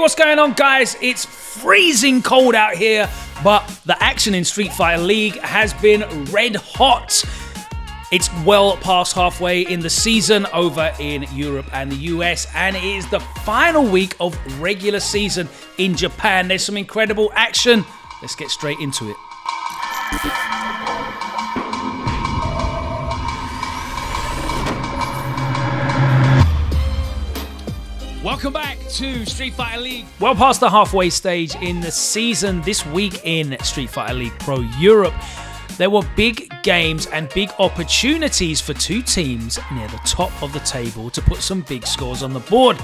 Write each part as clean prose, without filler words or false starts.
what's going on, guys? It's freezing cold out here, but the action in Street Fighter League has been red hot. It's well past halfway in the season over in Europe and the US, and it is the final week of regular season in Japan. There's some incredible action. Let's get straight into it. Welcome back to Street Fighter League. Well past the halfway stage in the season this week in Street Fighter League Pro Europe. There were big games and big opportunities for two teams near the top of the table to put some big scores on the board.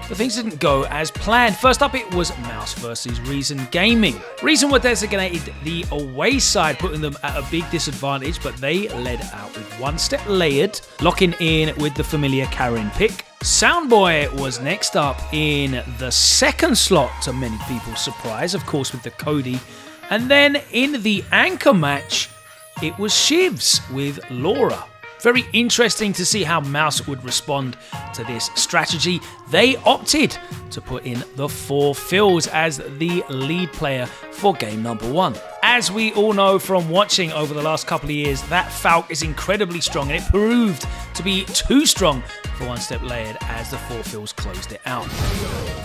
But things didn't go as planned. First up, it was Mouse versus Reason Gaming. Reason were designated the away side, putting them at a big disadvantage, but they led out with one step layered, locking in with the familiar Karen pick. Soundboy was next up in the second slot, to many people's surprise, of course, with the Cody. And then in the anchor match, it was Shivs with Laura. Very interesting to see how Mouse would respond to this strategy. They opted to put in the 4 fills as the lead player for game number 1. As we all know from watching over the last couple of years, that Falk is incredibly strong, and it proved to be too strong for one step layered as the 4 fills closed it out.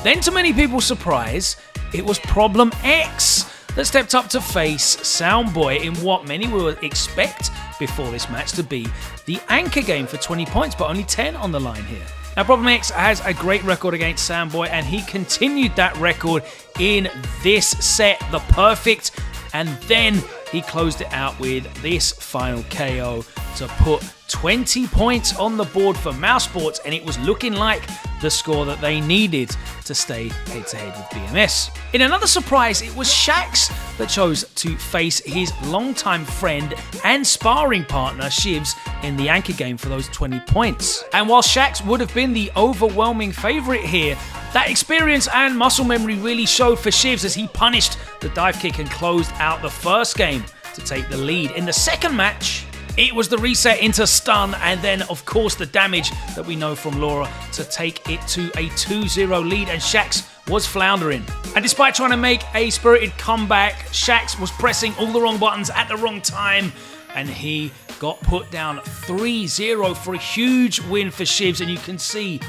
Then, to many people's surprise, it was Problem X that stepped up to face Soundboy in what many would expect before this match to be the anchor game for 20 points, but only 10 on the line here. Now, Problem X has a great record against Soundboy, and he continued that record in this set, the perfect, and then he closed it out with this final KO to put 20 points on the board for Mouse Sports, and it was looking like the score that they needed to stay head-to-head with BMS. In another surprise, it was Shax that chose to face his longtime friend and sparring partner, Shivs, in the anchor game for those 20 points. And while Shax would have been the overwhelming favourite here, that experience and muscle memory really showed for Shivs as he punished the dive kick and closed out the first game to take the lead. In the second match, it was the reset into stun, and then, of course, the damage that we know from Laura to take it to a 2-0 lead, and Shax was floundering. And despite trying to make a spirited comeback, Shax was pressing all the wrong buttons at the wrong time, and he got put down 3-0 for a huge win for Shivs, and you can see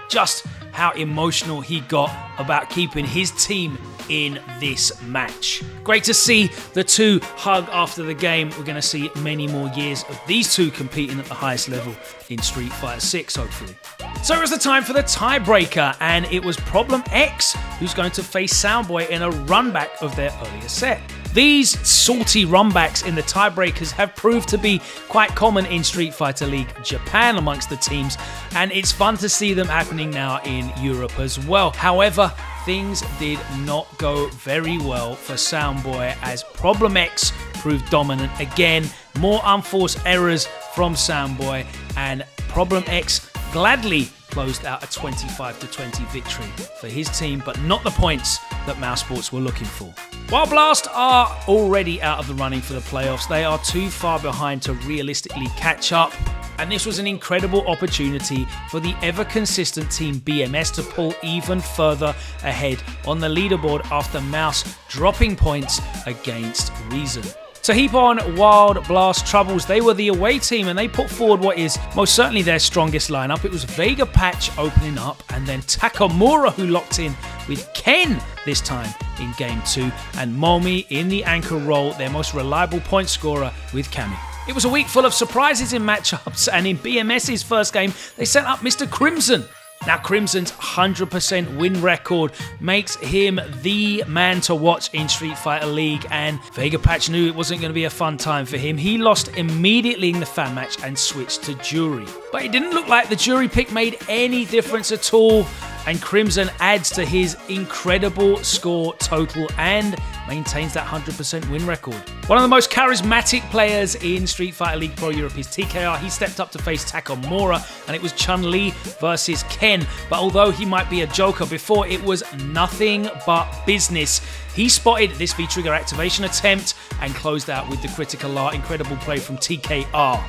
just how emotional he got about keeping his team in this match. Great to see the two hug after the game. We're going to see many more years of these two competing at the highest level in Street Fighter 6, hopefully. So it was the time for the tiebreaker, and it was Problem X who's going to face Soundboy in a runback of their earlier set. These salty runbacks in the tiebreakers have proved to be quite common in Street Fighter League Japan amongst the teams, and it's fun to see them happening now in Europe as well. However, things did not go very well for Soundboy as Problem X proved dominant again. More unforced errors from Soundboy, and Problem X gladly closed out a 25-20 victory for his team, but not the points that Mouse Sports were looking for. While Blast are already out of the running for the playoffs, they are too far behind to realistically catch up, and this was an incredible opportunity for the ever-consistent team BMS to pull even further ahead on the leaderboard after Mouse dropping points against Reason. To heap on Wild Blast troubles, they were the away team, and they put forward what is most certainly their strongest lineup. It was Vega Patch opening up, and then Takamura who locked in with Ken this time in Game 2, and Momi in the anchor role, their most reliable point scorer with Kami. It was a week full of surprises in matchups, and in BMS's first game, they sent up Mr. Crimson. Now, Crimson's 100% win record makes him the man to watch in Street Fighter League, and Vega Patch knew it wasn't going to be a fun time for him. He lost immediately in the fan match and switched to Jury. But it didn't look like the Jury pick made any difference at all, and Crimson adds to his incredible score total and maintains that 100% win record. One of the most charismatic players in Street Fighter League Pro Europe is TKR. He stepped up to face Takamura, and it was Chun-Li versus Ken. But although he might be a joker before, it was nothing but business. He spotted this V-trigger activation attempt and closed out with the critical R. Incredible play from TKR.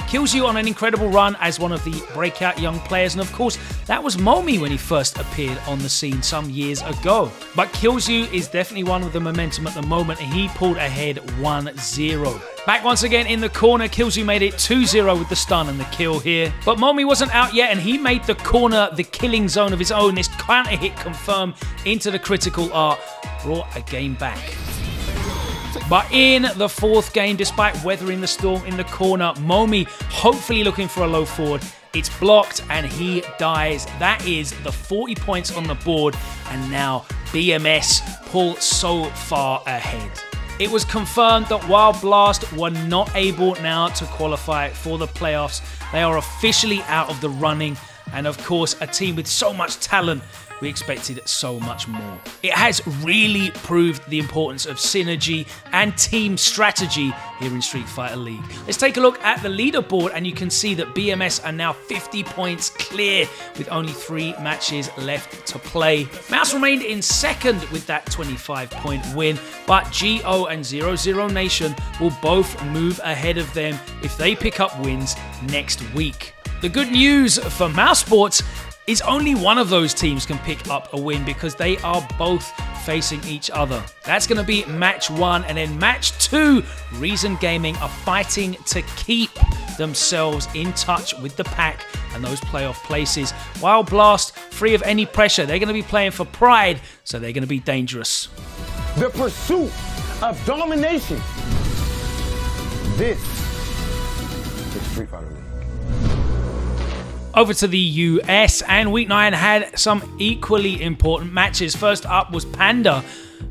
Killzoo on an incredible run as one of the breakout young players, and of course, that was Momi when he first appeared on the scene some years ago. But Killzoo is definitely one with the momentum at the moment, and he pulled ahead 1-0. Back once again in the corner, Killzoo made it 2-0 with the stun and the kill here. But Momi wasn't out yet, and he made the corner the killing zone of his own. This counter hit confirmed into the critical art brought a game back. But in the fourth game, despite weathering the storm in the corner, Momi hopefully looking for a low forward. It's blocked and he dies. That is the 40 points on the board, and now BMS pull so far ahead. It was confirmed that Wild Blast were not able now to qualify for the playoffs. They are officially out of the running, and of course, a team with so much talent, we expected so much more. It has really proved the importance of synergy and team strategy here in Street Fighter League. Let's take a look at the leaderboard, and you can see that BMS are now 50 points clear with only 3 matches left to play. Mouse remained in second with that 25-point win, but GO and 00 Nation will both move ahead of them if they pick up wins next week. The good news for Mouse Sports is only one of those teams can pick up a win because they are both facing each other. That's going to be match 1, and then match 2, Reason Gaming are fighting to keep themselves in touch with the pack and those playoff places. Wild Blast, free of any pressure, they're going to be playing for pride, so they're going to be dangerous. The pursuit of domination. This is Street Fighter League. Over to the US, and Week 9 had some equally important matches. First up was Panda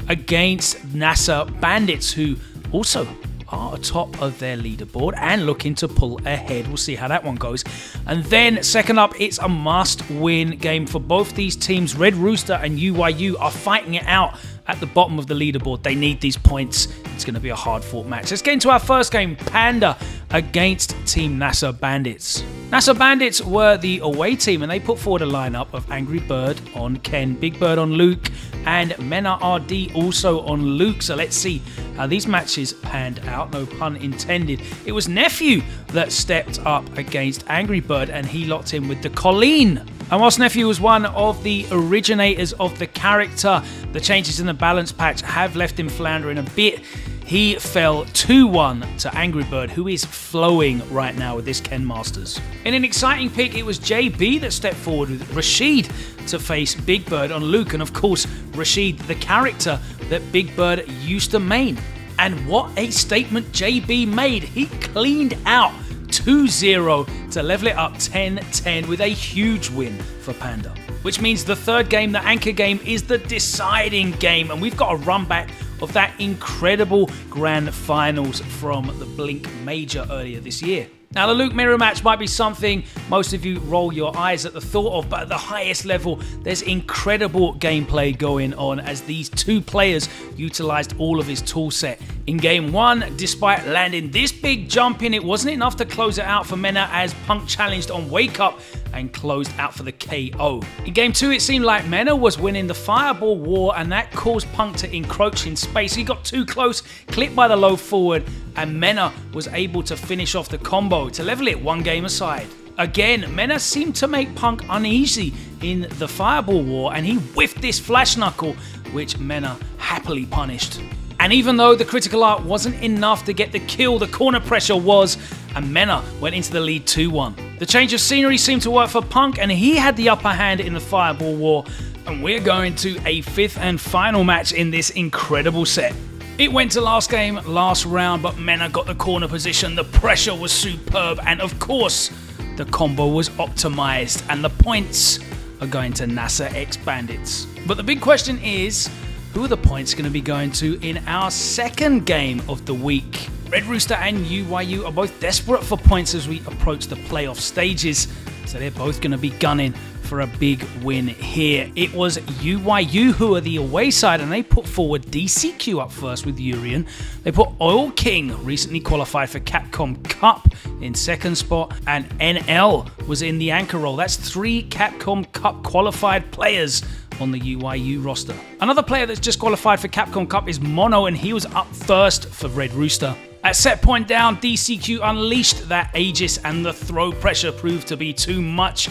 against NASA Bandits, who also are atop of their leaderboard and looking to pull ahead. We'll see how that one goes. And then second up, it's a must-win game for both these teams. Red Rooster and UYU are fighting it out at the bottom of the leaderboard. They need these points. It's going to be a hard-fought match. Let's get into our first game, Panda against Team NASA Bandits. NASA Bandits were the away team, and they put forward a lineup of Angry Bird on Ken, Big Bird on Luke, and Mena RD also on Luke. So let's see how these matches panned out, no pun intended. It was Nephew that stepped up against Angry Bird, and he locked in with the Colleen. And whilst Nephew was one of the originators of the character, the changes in the balance patch have left him floundering a bit. He fell 2-1 to Angry Bird, who is flowing right now with this Ken Masters. In an exciting pick, it was JB that stepped forward with Rashid to face Big Bird on Luke, and of course, Rashid, the character that Big Bird used to main. And what a statement JB made. He cleaned out 2-0 to level it up 10-10 with a huge win for Panda. Which means the third game, the anchor game, is the deciding game, and we've got a run back of that incredible grand finals from the Blink Major earlier this year. Now, the Luke mirror match might be something most of you roll your eyes at the thought of, but at the highest level, there's incredible gameplay going on as these two players utilized all of his toolset. In game 1, despite landing this big jump in, it wasn't enough to close it out for Mena as Punk challenged on Wake Up and closed out for the KO. In game 2, it seemed like Mena was winning the Fireball War, and that caused Punk to encroach in space. He got too close, clipped by the low forward, and Mena was able to finish off the combo to level it 1 game aside. Again, Mena seemed to make Punk uneasy in the Fireball War, and he whiffed this Flash Knuckle, which Mena happily punished. And even though the critical art wasn't enough to get the kill, the corner pressure was, and Mena went into the lead 2-1. The change of scenery seemed to work for Punk, and he had the upper hand in the Fireball War, and we're going to a 5th and final match in this incredible set. It went to last game, last round, but Mena got the corner position, the pressure was superb, and of course, the combo was optimized, and the points are going to NASA X Bandits. But the big question is, who are the points going to be going to in our second game of the week? Red Rooster and UYU are both desperate for points as we approach the playoff stages, so they're both going to be gunning for a big win here. It was UYU who are the away side, and they put forward DCQ up first with Urian. They put Oil King, recently qualified for Capcom Cup, in second spot, and NL was in the anchor role. That's 3 Capcom Cup qualified players on the UYU roster. Another player that's just qualified for Capcom Cup is Mono, and he was up first for Red Rooster. At set point down, DCQ unleashed that Aegis and the throw pressure proved to be too much.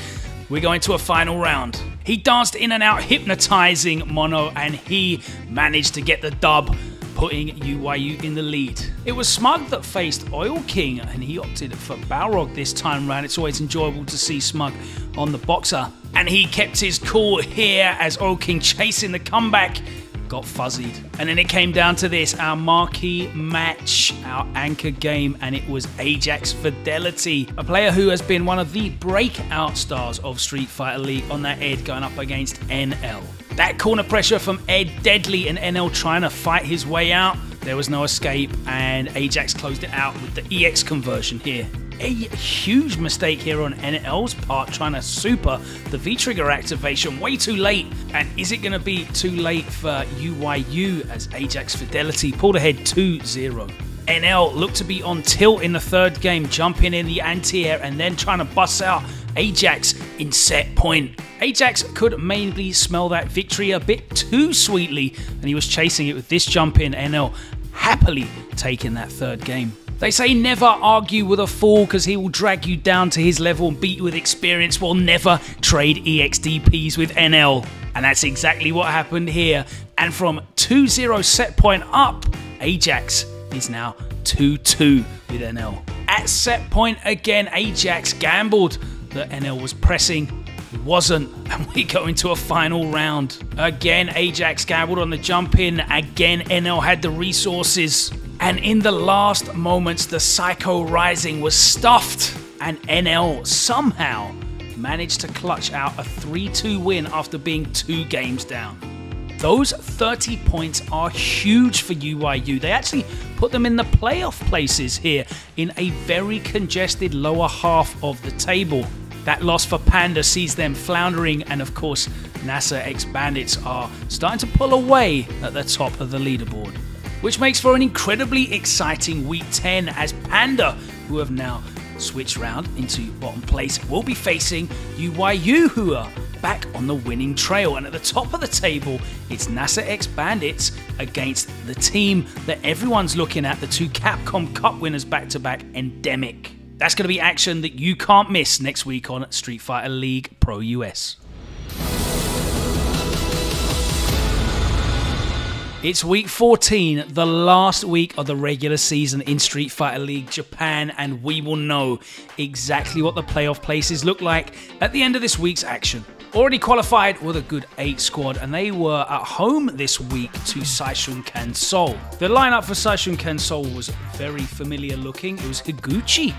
We're going to a final round. He danced in and out, hypnotizing Mono, and he managed to get the dub, putting UYU in the lead. It was Smug that faced Oil King, and he opted for Balrog this time round. It's always enjoyable to see Smug on the boxer. And he kept his cool here as Oil King, chasing the comeback, got fuzzied. And then it came down to this, our marquee match, our anchor game, and it was Ajax Fidelity, a player who has been one of the breakout stars of Street Fighter League on that Ed going up against NL. That corner pressure from Ed deadly, and NL trying to fight his way out. There was no escape, and Ajax closed it out with the EX conversion here. A huge mistake here on NL's part, trying to super the V-trigger activation way too late. And is it going to be too late for UYU as Ajax Fidelity pulled ahead 2-0? NL looked to be on tilt in the third game, jumping in the anti-air and then trying to bust out Ajax in set point. Ajax could mainly smell that victory a bit too sweetly, and he was chasing it with this jump in. NL happily taking that third game. They say never argue with a fool because he will drag you down to his level and beat you with experience. We'll never trade EXDPs with NL. And that's exactly what happened here. And from 2-0 set point up, Ajax is now 2-2 with NL. At set point again, Ajax gambled that NL was pressing. He wasn't, and we go into a final round. Again, Ajax gambled on the jump in. Again, NL had the resources. And in the last moments, the Psycho Rising was stuffed, and NL somehow managed to clutch out a 3-2 win after being 2 games down. Those 30 points are huge for UYU. They actually put them in the playoff places here in a very congested lower half of the table. That loss for Panda sees them floundering, and of course, NASA X Bandits are starting to pull away at the top of the leaderboard. Which makes for an incredibly exciting Week 10 as Panda, who have now switched round into bottom place, will be facing UYU, who are back on the winning trail. And at the top of the table, it's NASA X Bandits against the team that everyone's looking at, the 2 Capcom Cup winners back-to-back, Endemic. That's going to be action that you can't miss next week on Street Fighter League Pro US. It's week 14, the last week of the regular season in Street Fighter League Japan, and we will know exactly what the playoff places look like at the end of this week's action. Already qualified with a good 8 squad, and they were at home this week to Saishunkan Seoul. The lineup for Saishunkan Seoul was very familiar looking. It was Higuchi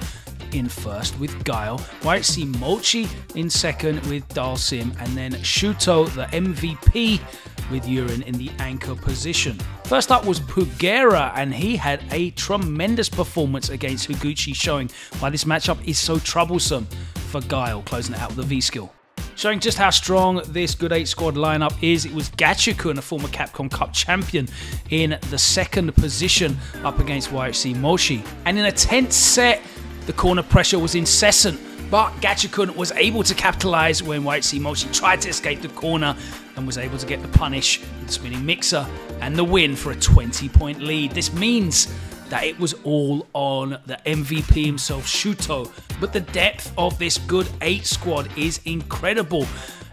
in first with Guile, YHC Mochi in second with Dalsim, and then Shuto, the MVP, with Yurin in the anchor position. First up was Pugera, and he had a tremendous performance against Higuchi, showing why this matchup is so troublesome for Guile, closing it out with a V-skill. Showing just how strong this good 8 squad lineup is, it was Gachikun, a former Capcom Cup champion, in the second position up against YHC Mochi. And in a tense set, the corner pressure was incessant, but Gachikun was able to capitalize when YHC Mochi tried to escape the corner and was able to get the punish with the spinning mixer and the win for a 20-point lead. This means that it was all on the MVP himself, Shuto. But the depth of this good 8 squad is incredible.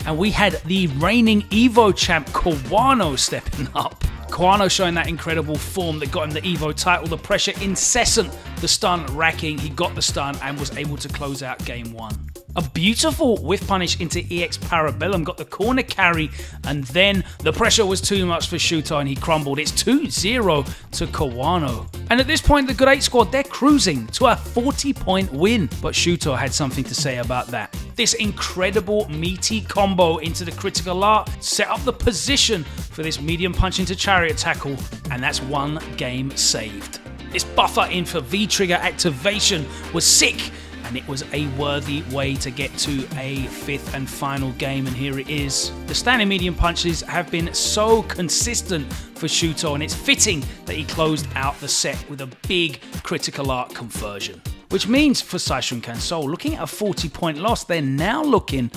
And we had the reigning Evo champ Kawano stepping up. Kawano showing that incredible form that got him the Evo title, the pressure incessant, the stun racking, he got the stun and was able to close out game 1. A beautiful whiff punish into EX Parabellum, got the corner carry, and then the pressure was too much for Shuto and he crumbled. It's 2-0 to Kawano. And at this point, the good 8 squad, they're cruising to a 40-point win. But Shuto had something to say about that. This incredible meaty combo into the critical art set up the position for this medium punch into chariot tackle, and that's 1 game saved. This buffer in for V-trigger activation was sick, and it was a worthy way to get to a 5th and final game, and here it is. The standing medium punches have been so consistent for Shuto, and it's fitting that he closed out the set with a big critical art conversion. Which means for Saishunkan Seoul, looking at a 40-point loss, they're now looking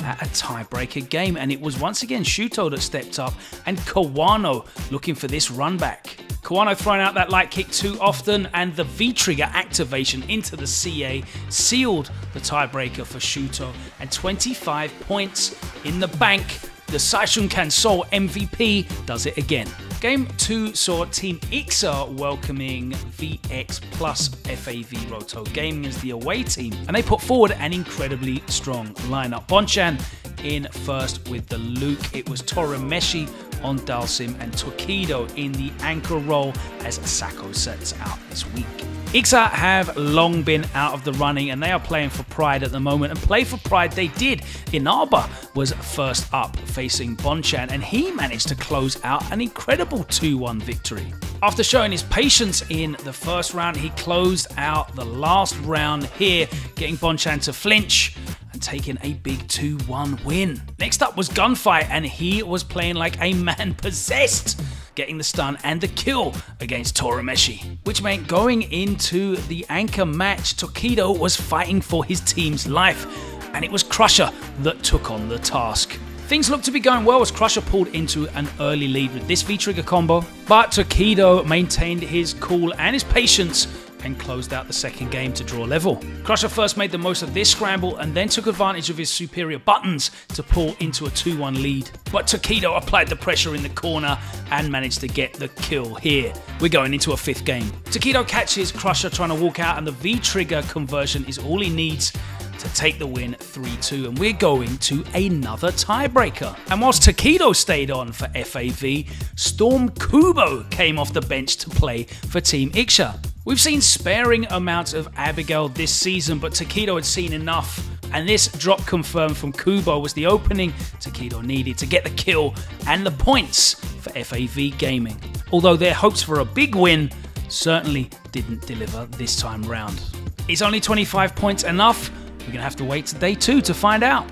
at a tiebreaker game, and it was once again Shuto that stepped up and Kawano looking for this run back. Kawano throwing out that light kick too often, and the V-trigger activation into the CA sealed the tiebreaker for Shuto, and 25 points in the bank. The Saishunkan Soul MVP does it again. Game 2 saw Team Ixa welcoming VX plus FAV Roto Gaming as the away team, and they put forward an incredibly strong lineup. Bonchan in first with the Luke. It was Torameshi on Dalsim and Tokido in the anchor role as Sako sets out this week. Ixa have long been out of the running, and they are playing for pride at the moment, and play for pride they did. Inaba was first up facing Bonchan, and he managed to close out an incredible 2-1 victory. After showing his patience in the first round, he closed out the last round here, getting Bonchan to flinch and taking a big 2-1 win. Next up was Gunfight, and he was playing like a man possessed, getting the stun and the kill against Torameshi, which meant going into the anchor match, Tokido was fighting for his team's life, and it was Crusher that took on the task. Things looked to be going well as Crusher pulled into an early lead with this V-trigger combo, but Tokido maintained his cool and his patience and closed out the second game to draw level. Crusher first made the most of this scramble and then took advantage of his superior buttons to pull into a 2-1 lead. But Tokido applied the pressure in the corner and managed to get the kill here. We're going into a fifth game. Tokido catches Crusher trying to walk out, and the V-trigger conversion is all he needs to take the win 3-2, and we're going to another tiebreaker. And whilst Tokido stayed on for FAV, Storm Kubo came off the bench to play for Team Ixa. We've seen sparing amounts of Abigail this season, but Tokido had seen enough, and this drop confirmed from Kubo was the opening Tokido needed to get the kill and the points for FAV Gaming. Although their hopes for a big win certainly didn't deliver this time round. Is only 25 points enough? We're going to have to wait to day 2 to find out.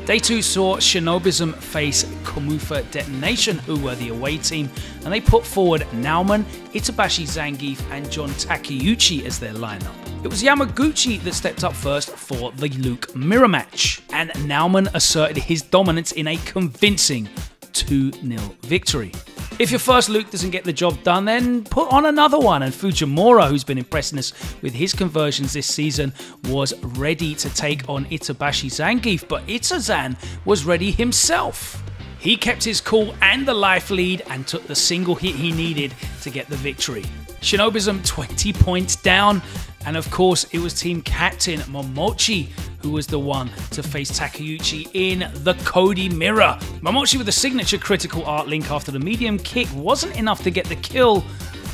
Day 2 saw Shinobism face Komufa Detonation, who were the away team, and they put forward Nauman, Itabashi Zangief, and John Takeuchi as their lineup. It was Yamaguchi that stepped up first for the Luke mirror match, and Nauman asserted his dominance in a convincing 2-0 victory. If your first Luke doesn't get the job done, then put on another one, and Fujimura, who's been impressing us with his conversions this season, was ready to take on Itabashi Zangief, but Itazan was ready himself. He kept his cool and the life lead and took the single hit he needed to get the victory. Shinobism 20 points down, and of course it was team captain Momochi who was the one to face Takeuchi in the Cody Mirror. Momochi with a signature critical art link after the medium kick wasn't enough to get the kill,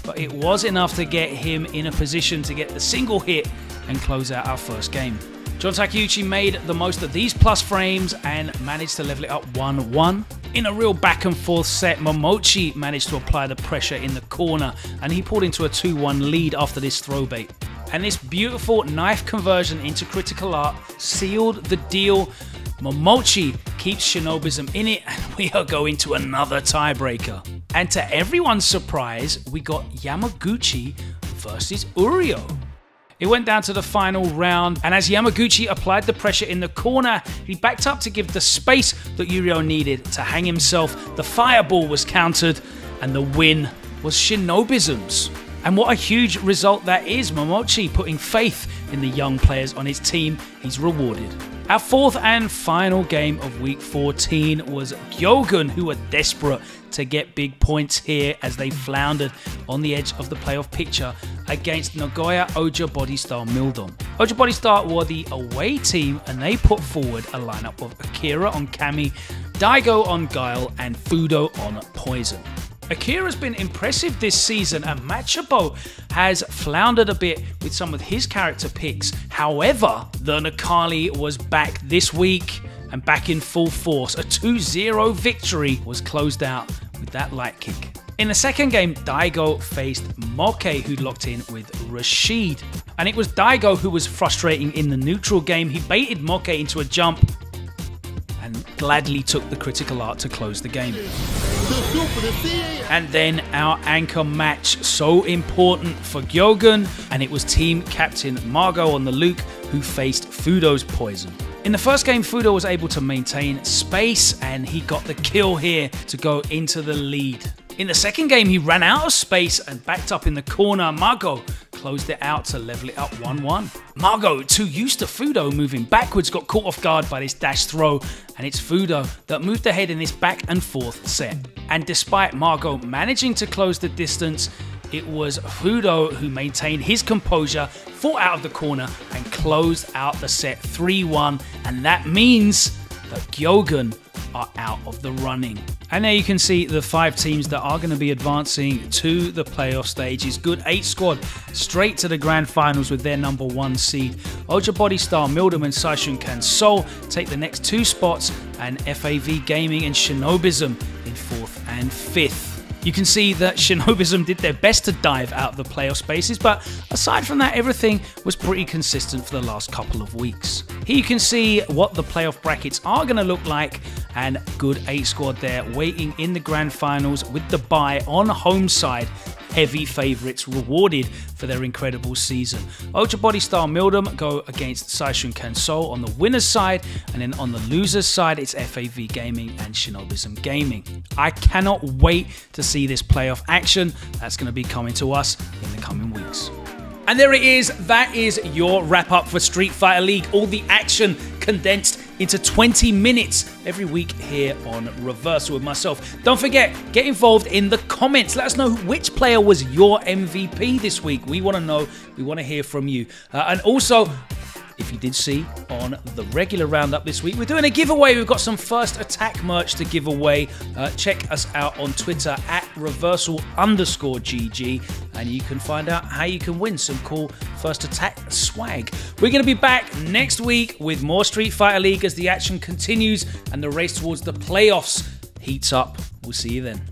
but it was enough to get him in a position to get the single hit and close out our first game. John Takeuchi made the most of these plus frames and managed to level it up 1-1. In a real back and forth set, Momochi managed to apply the pressure in the corner, and he pulled into a 2-1 lead after this throw bait. And this beautiful knife conversion into critical art sealed the deal. Momochi keeps Shinobism in it, and we are going to another tiebreaker. And to everyone's surprise, we got Yamaguchi versus Urio. It went down to the final round, and as Yamaguchi applied the pressure in the corner, he backed up to give the space that Urio needed to hang himself. The fireball was countered, and the win was Shinobism's. And what a huge result that is. Momochi putting faith in the young players on his team. He's rewarded. Our fourth and final game of week 14 was Gyogun, who were desperate to get big points here as they floundered on the edge of the playoff picture against Nagoya Oja Bodystar Mildom. Oja Bodystar were the away team, and they put forward a lineup of Akira on Kami, Daigo on Guile, and Fudo on Poison. Akira's been impressive this season, and Machabo has floundered a bit with some of his character picks. However, the Nakali was back this week and back in full force. A 2-0 victory was closed out with that light kick. In the second game, Daigo faced Moke, who'd locked in with Rashid. And it was Daigo who was frustrating in the neutral game. He baited Moke into a jump and gladly took the critical art to close the game. And then our anchor match, so important for Gyogun, and it was team captain Margot on the Luke who faced Fudo's Poison. In the first game, Fudo was able to maintain space and he got the kill here to go into the lead. In the second game, he ran out of space and backed up in the corner. Margot closed it out to level it up 1-1. Margot, too used to Fudo moving backwards, got caught off guard by this dash throw, and it's Fudo that moved ahead in this back and forth set. And despite Margot managing to close the distance, it was Fudo who maintained his composure, fought out of the corner, and closed out the set 3-1. And that means that Gyogun are out of the running. And there you can see the 5 teams that are going to be advancing to the playoff stages. Good 8 squad straight to the grand finals with their number 1 seed. Ultra Body Star, Mildum and Saishunkan Seoul take the next 2 spots, and FAV Gaming and Shinobism in 4th and 5th. You can see that Shinobism did their best to dive out of the playoff spaces, but aside from that, everything was pretty consistent for the last couple of weeks. Here you can see what the playoff brackets are going to look like, and good 8 squad there waiting in the grand finals with the bye on home side. Heavy favourites rewarded for their incredible season. Ultra Body Star Mildum go against Saishunkan Seoul on the winner's side, and then on the loser's side, it's FAV Gaming and Shinobism Gaming. I cannot wait to see this playoff action. That's going to be coming to us in the coming weeks. And there it is. That is your wrap up for Street Fighter League. All the action condensed into 20 minutes every week here on Reversal with myself. Don't forget, get involved in the comments. Let us know which player was your MVP this week. We want to know. We want to hear from you. And also, if you did see on the regular roundup this week, we're doing a giveaway. We've got some First Attack merch to give away. Check us out on Twitter at @reversal_GG, and you can find out how you can win some cool First Attack swag. We're going to be back next week with more Street Fighter League as the action continues and the race towards the playoffs heats up. We'll see you then.